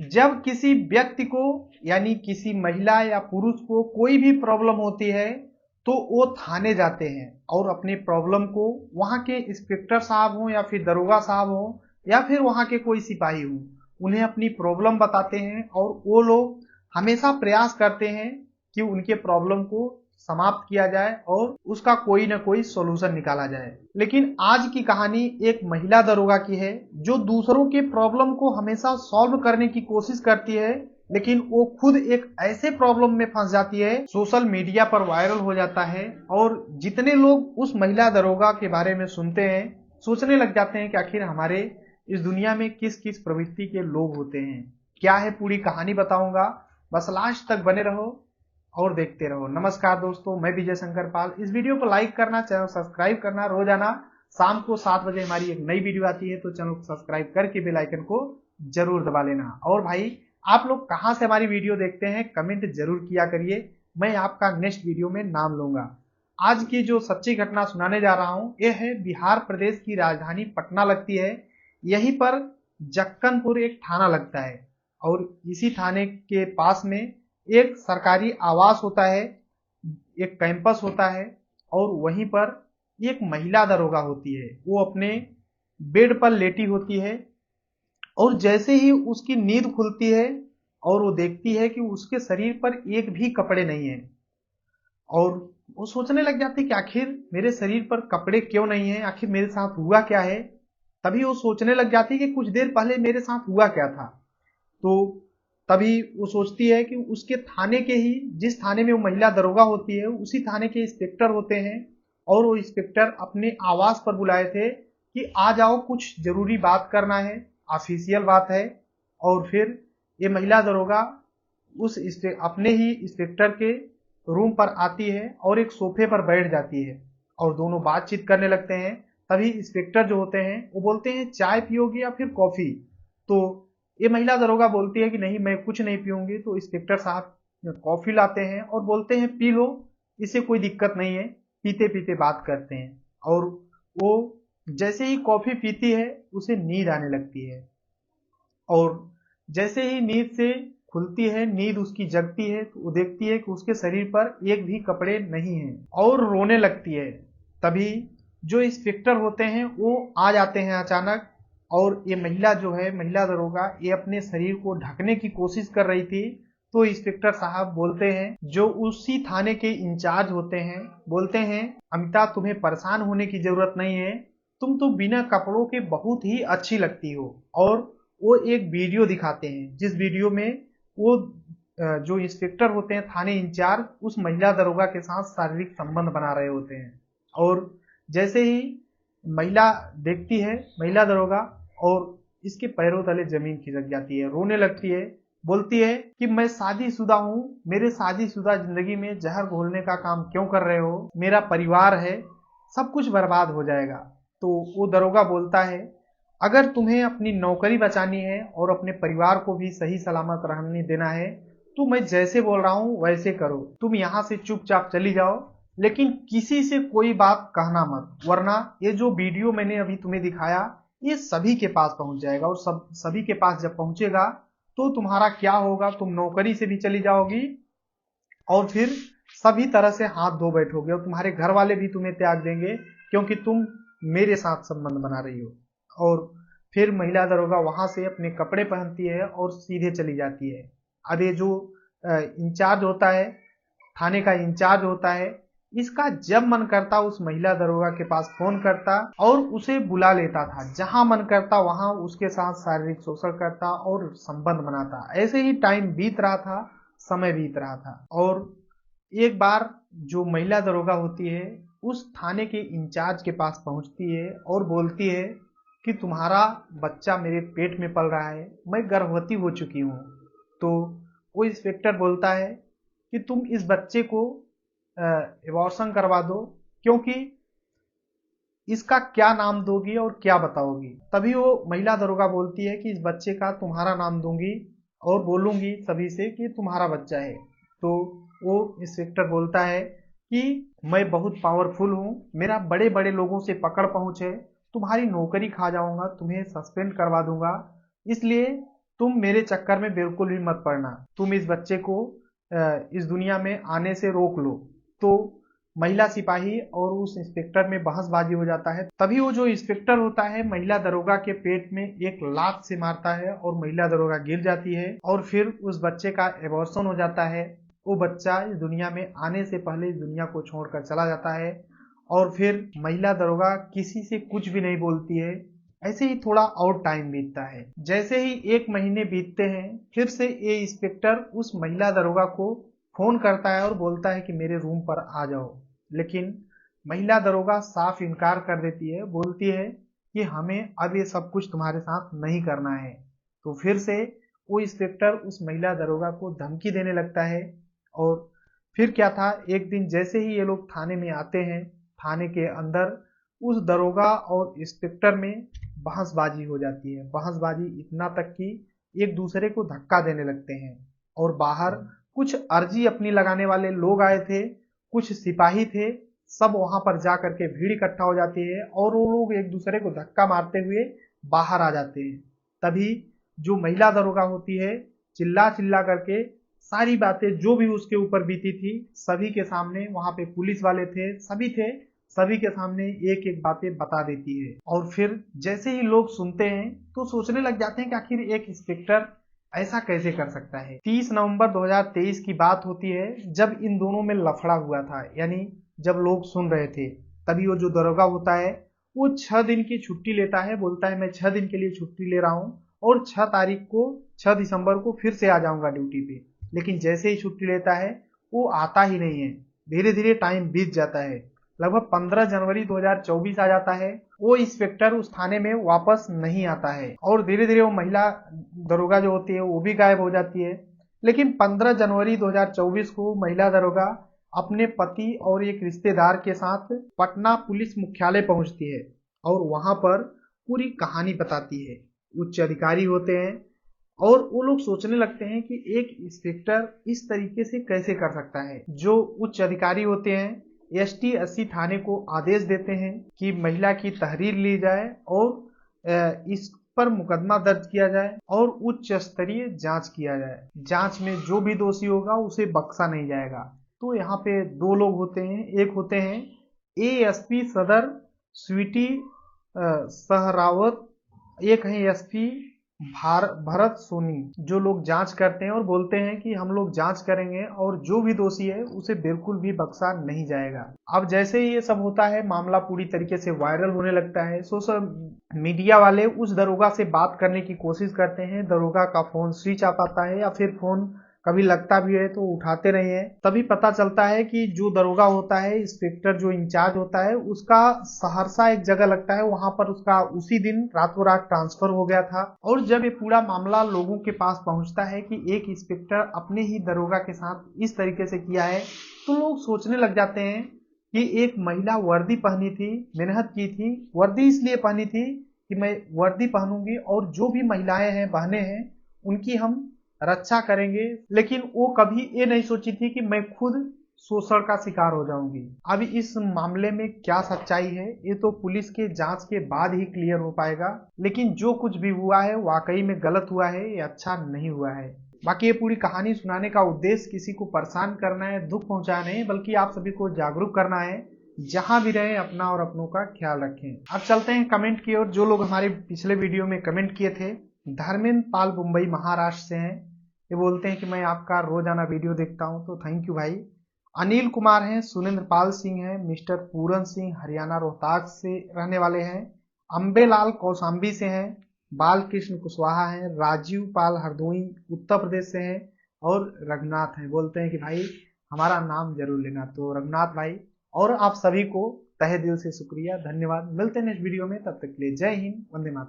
जब किसी व्यक्ति को यानी किसी महिला या पुरुष को कोई भी प्रॉब्लम होती है तो वो थाने जाते हैं और अपनी प्रॉब्लम को वहां के इंस्पेक्टर साहब हो या फिर दरोगा साहब हो या फिर वहां के कोई सिपाही हो, उन्हें अपनी प्रॉब्लम बताते हैं और वो लोग हमेशा प्रयास करते हैं कि उनके प्रॉब्लम को समाप्त किया जाए और उसका कोई ना कोई सॉल्यूशन निकाला जाए। लेकिन आज की कहानी एक महिला दरोगा की है जो दूसरों के प्रॉब्लम को हमेशा सॉल्व करने की कोशिश करती है, लेकिन वो खुद एक ऐसे प्रॉब्लम में फंस जाती है, सोशल मीडिया पर वायरल हो जाता है और जितने लोग उस महिला दरोगा के बारे में सुनते हैं सोचने लग जाते हैं कि आखिर हमारे इस दुनिया में किस किस प्रवृत्ति के लोग होते हैं। क्या है पूरी कहानी बताऊंगा, बस लास्ट तक बने रहो और देखते रहो। नमस्कार दोस्तों, मैं विजय शंकर पाल। इस वीडियो को लाइक करना, चैनल सब्सक्राइब करना। रोजाना शाम को 7 बजे हमारी एक नई वीडियो आती है तो चैनल को सब्सक्राइब करके बेल आइकन को जरूर दबा लेना। और भाई आप लोग कहां से हमारी वीडियो देखते हैं कमेंट जरूर किया करिए, मैं आपका नेक्स्ट वीडियो में नाम लूंगा। आज की जो सच्ची घटना सुनाने जा रहा हूं यह है बिहार प्रदेश की राजधानी पटना लगती है। यहीं पर जक्कनपुर एक थाना लगता है और इसी थाने के पास में एक सरकारी आवास होता है, एक कैंपस होता है और वहीं पर एक महिला दरोगा होती है। वो अपने बेड पर लेटी होती है और जैसे ही उसकी नींद खुलती है और वो देखती है कि उसके शरीर पर एक भी कपड़े नहीं है और वो सोचने लग जाती है कि आखिर मेरे शरीर पर कपड़े क्यों नहीं है, आखिर मेरे साथ हुआ क्या है। तभी वो सोचने लग जाती है कि कुछ देर पहले मेरे साथ हुआ क्या था। तो तभी वो सोचती है कि उसके थाने के ही, जिस थाने में वो महिला दरोगा होती है उसी थाने के इंस्पेक्टर होते हैं और वो इंस्पेक्टर अपने आवास पर बुलाए थे कि आ जाओ, कुछ जरूरी बात करना है, ऑफिशियल बात है। और फिर ये महिला दरोगा उस अपने ही इंस्पेक्टर के रूम पर आती है और एक सोफे पर बैठ जाती है और दोनों बातचीत करने लगते हैं। तभी इंस्पेक्टर जो होते हैं वो बोलते हैं चाय पियोगे या फिर कॉफी। तो ये महिला दरोगा बोलती है कि नहीं, मैं कुछ नहीं पीऊंगी। तो इंस्पेक्टर साहब कॉफी लाते हैं और बोलते हैं पी लो, इससे कोई दिक्कत नहीं है, पीते पीते बात करते हैं। और वो जैसे ही कॉफी पीती है उसे नींद आने लगती है और जैसे ही नींद से खुलती है, नींद उसकी जगती है तो वो देखती है कि उसके शरीर पर एक भी कपड़े नहीं है और रोने लगती है। तभी जो इंस्पेक्टर होते हैं वो आ जाते हैं अचानक और ये महिला जो है, महिला दरोगा, ये अपने शरीर को ढकने की कोशिश कर रही थी। तो इंस्पेक्टर साहब बोलते हैं, जो उसी थाने के इंचार्ज होते हैं, बोलते हैं अमिता तुम्हें परेशान होने की जरूरत नहीं है, तुम तो बिना कपड़ों के बहुत ही अच्छी लगती हो। और वो एक वीडियो दिखाते हैं जिस वीडियो में वो जो इंस्पेक्टर होते हैं थाने इंचार्ज उस महिला दरोगा के साथ शारीरिक संबंध बना रहे होते हैं। और जैसे ही महिला देखती है, महिला दरोगा, और इसके पैरों तले जमीन खिसक जाती है, रोने लगती है, बोलती है कि मैं शादीशुदा हूँ, मेरे शादीशुदा जिंदगी में जहर घोलने का काम क्यों कर रहे हो, मेरा परिवार है, सब कुछ बर्बाद हो जाएगा। तो वो दरोगा बोलता है अगर तुम्हें अपनी नौकरी बचानी है और अपने परिवार को भी सही सलामत रहने देना है तो मैं जैसे बोल रहा हूं वैसे करो, तुम यहां से चुपचाप चली जाओ, लेकिन किसी से कोई बात कहना मत, वरना ये जो वीडियो मैंने अभी तुम्हें दिखाया ये सभी के पास पहुंच जाएगा और सभी के पास जब पहुंचेगा तो तुम्हारा क्या होगा, तुम नौकरी से भी चली जाओगी और फिर सभी तरह से हाथ धो बैठोगे और तुम्हारे घर वाले भी तुम्हें त्याग देंगे क्योंकि तुम मेरे साथ संबंध बना रही हो। और फिर महिला दरोगा वहां से अपने कपड़े पहनती है और सीधे चली जाती है। अब ये जो इंचार्ज होता है, थाने का इंचार्ज होता है, इसका जब मन करता उस महिला दरोगा के पास फोन करता और उसे बुला लेता था, जहां मन करता वहां उसके साथ शारीरिक शोषण करता और संबंध बनाता। ऐसे ही टाइम बीत रहा था, समय बीत रहा था और एक बार जो महिला दरोगा होती है उस थाने के इंचार्ज के पास पहुंचती है और बोलती है कि तुम्हारा बच्चा मेरे पेट में पल रहा है, मैं गर्भवती हो चुकी हूँ। तो वो इंस्पेक्टर बोलता है कि तुम इस बच्चे को एबॉर्शन करवा दो, क्योंकि इसका क्या नाम दोगी और क्या बताओगी। तभी वो महिला दरोगा बोलती है कि इस बच्चे का तुम्हारा नाम दूंगी और बोलूंगी सभी से कि तुम्हारा बच्चा है। तो वो इंस्पेक्टर बोलता है कि मैं बहुत पावरफुल हूँ, मेरा बड़े बड़े लोगों से पकड़ पहुंच है, तुम्हारी नौकरी खा जाऊंगा, तुम्हें सस्पेंड करवा दूंगा, इसलिए तुम मेरे चक्कर में बिल्कुल भी मत पड़ना, तुम इस बच्चे को इस दुनिया में आने से रोक लो। तो महिला सिपाही और उस इंस्पेक्टर में बहसबाजी हो जाता है। तभी वो जो इंस्पेक्टर होता है महिला दरोगा के पेट में एक लात से मारता है और महिला दरोगा गिर जाती है और फिर उस बच्चे का एबॉर्शन हो जाता है। वो बच्चा इस दुनिया में आने से पहले इस दुनिया को छोड़कर चला जाता है और फिर महिला दरोगा किसी से कुछ भी नहीं बोलती है। ऐसे ही थोड़ा और टाइम बीतता है। जैसे ही 1 महीने बीतते हैं फिर से ये इंस्पेक्टर उस महिला दरोगा को फोन करता है और बोलता है कि मेरे रूम पर आ जाओ, लेकिन महिला दरोगा साफ इनकार कर देती है, बोलती है कि हमें अब ये सब कुछ तुम्हारे साथ नहीं करना है। तो फिर से वो इंस्पेक्टर उस महिला दरोगा को धमकी देने लगता है। और फिर क्या था, एक दिन जैसे ही ये लोग थाने में आते हैं, थाने के अंदर उस दरोगा और इंस्पेक्टर में बहसबाजी हो जाती है। बहसबाजी इतना तक कि एक दूसरे को धक्का देने लगते हैं और बाहर कुछ अर्जी अपनी लगाने वाले लोग आए थे, कुछ सिपाही थे, सब वहां पर जा करके भीड़ इकट्ठा हो जाती है और वो लोग एक दूसरे को धक्का मारते हुए बाहर आ जाते हैं। तभी जो महिला दरोगा होती है चिल्ला चिल्ला करके सारी बातें जो भी उसके ऊपर बीती थी सभी के सामने, वहां पे पुलिस वाले थे, सभी थे, सभी के सामने एक एक बातें बता देती है। और फिर जैसे ही लोग सुनते हैं तो सोचने लग जाते हैं कि आखिर एक इंस्पेक्टर ऐसा कैसे कर सकता है। 30 नवंबर 2023 की बात होती है जब इन दोनों में लफड़ा हुआ था, यानी जब लोग सुन रहे थे। तभी वो जो दरोगा होता है वो 6 दिन की छुट्टी लेता है, बोलता है मैं 6 दिन के लिए छुट्टी ले रहा हूँ और 6 तारीख को 6 दिसंबर को फिर से आ जाऊंगा ड्यूटी पे। लेकिन जैसे ही छुट्टी लेता है वो आता ही नहीं है। धीरे धीरे टाइम बीत जाता है, लगभग 15 जनवरी 2024 आ जाता है। वो इंस्पेक्टर उस थाने में वापस नहीं आता है और धीरे धीरे वो महिला दरोगा जो होती है वो भी गायब हो जाती है। लेकिन 15 जनवरी 2024 को महिला दरोगा अपने पति और एक रिश्तेदार के साथ पटना पुलिस मुख्यालय पहुंचती है और वहां पर पूरी कहानी बताती है। उच्च अधिकारी होते हैं और वो लोग सोचने लगते हैं कि एक इंस्पेक्टर इस तरीके से कैसे कर सकता है। जो उच्च अधिकारी होते हैं ST-80 थाने को आदेश देते हैं कि महिला की तहरीर ली जाए और इस पर मुकदमा दर्ज किया जाए और उच्च स्तरीय जांच किया जाए। जांच में जो भी दोषी होगा उसे बख्शा नहीं जाएगा। तो यहाँ पे 2 लोग होते हैं, एक होते हैं ASP सदर स्वीटी सहरावत, एक है SP भरत सोनी, जो लोग जांच करते हैं और बोलते हैं कि हम लोग जांच करेंगे और जो भी दोषी है उसे बिल्कुल भी बख्शा नहीं जाएगा। अब जैसे ही ये सब होता है मामला पूरी तरीके से वायरल होने लगता है। सोशल मीडिया वाले उस दरोगा से बात करने की कोशिश करते हैं, दरोगा का फोन स्विच ऑफ आता है या फिर फोन कभी लगता भी है तो उठाते नहीं है। तभी पता चलता है कि जो दरोगा होता है, इंस्पेक्टर जो इंचार्ज होता है, उसका सहरसा एक जगह लगता है, वहां पर उसका उसी दिन रातों रात ट्रांसफर हो गया था। और जब ये पूरा मामला लोगों के पास पहुंचता है कि एक इंस्पेक्टर अपने ही दरोगा के साथ इस तरीके से किया है, तो लोग सोचने लग जाते हैं कि एक महिला वर्दी पहनी थी, मेहनत की थी, वर्दी इसलिए पहनी थी कि मैं वर्दी पहनूंगी और जो भी महिलाएं हैं, बहनें हैं, उनकी हम रक्षा करेंगे। लेकिन वो कभी ये नहीं सोची थी कि मैं खुद शोषण का शिकार हो जाऊंगी। अब इस मामले में क्या सच्चाई है ये तो पुलिस के जांच के बाद ही क्लियर हो पाएगा। लेकिन जो कुछ भी हुआ है वाकई में गलत हुआ है, ये अच्छा नहीं हुआ है। बाकी ये पूरी कहानी सुनाने का उद्देश्य किसी को परेशान करना है, दुख पहुंचाना है, बल्कि आप सभी को जागरूक करना है। जहां भी रहे अपना और अपनों का ख्याल रखें। अब चलते हैं कमेंट की ओर। जो लोग हमारे पिछले वीडियो में कमेंट किए थे, धर्मेंद्र पाल मुंबई महाराष्ट्र से हैं। ये बोलते हैं कि मैं आपका रोजाना वीडियो देखता हूं, तो थैंक यू भाई। अनिल कुमार हैं, सुरेंद्र पाल सिंह हैं, मिस्टर पूरन सिंह हरियाणा रोहतास से रहने वाले हैं, अम्बेलाल कौशाम्बी से हैं, बालकृष्ण कुशवाहा हैं, राजीव पाल हरदोई उत्तर प्रदेश से हैं और रघुनाथ हैं। बोलते हैं कि भाई हमारा नाम जरूर लेना। तो रघुनाथ भाई और आप सभी को तहे दिल से शुक्रिया, धन्यवाद। मिलते हैं नेक्स्ट वीडियो में, तब तक के लिए जय हिंद, वंदे मातरम।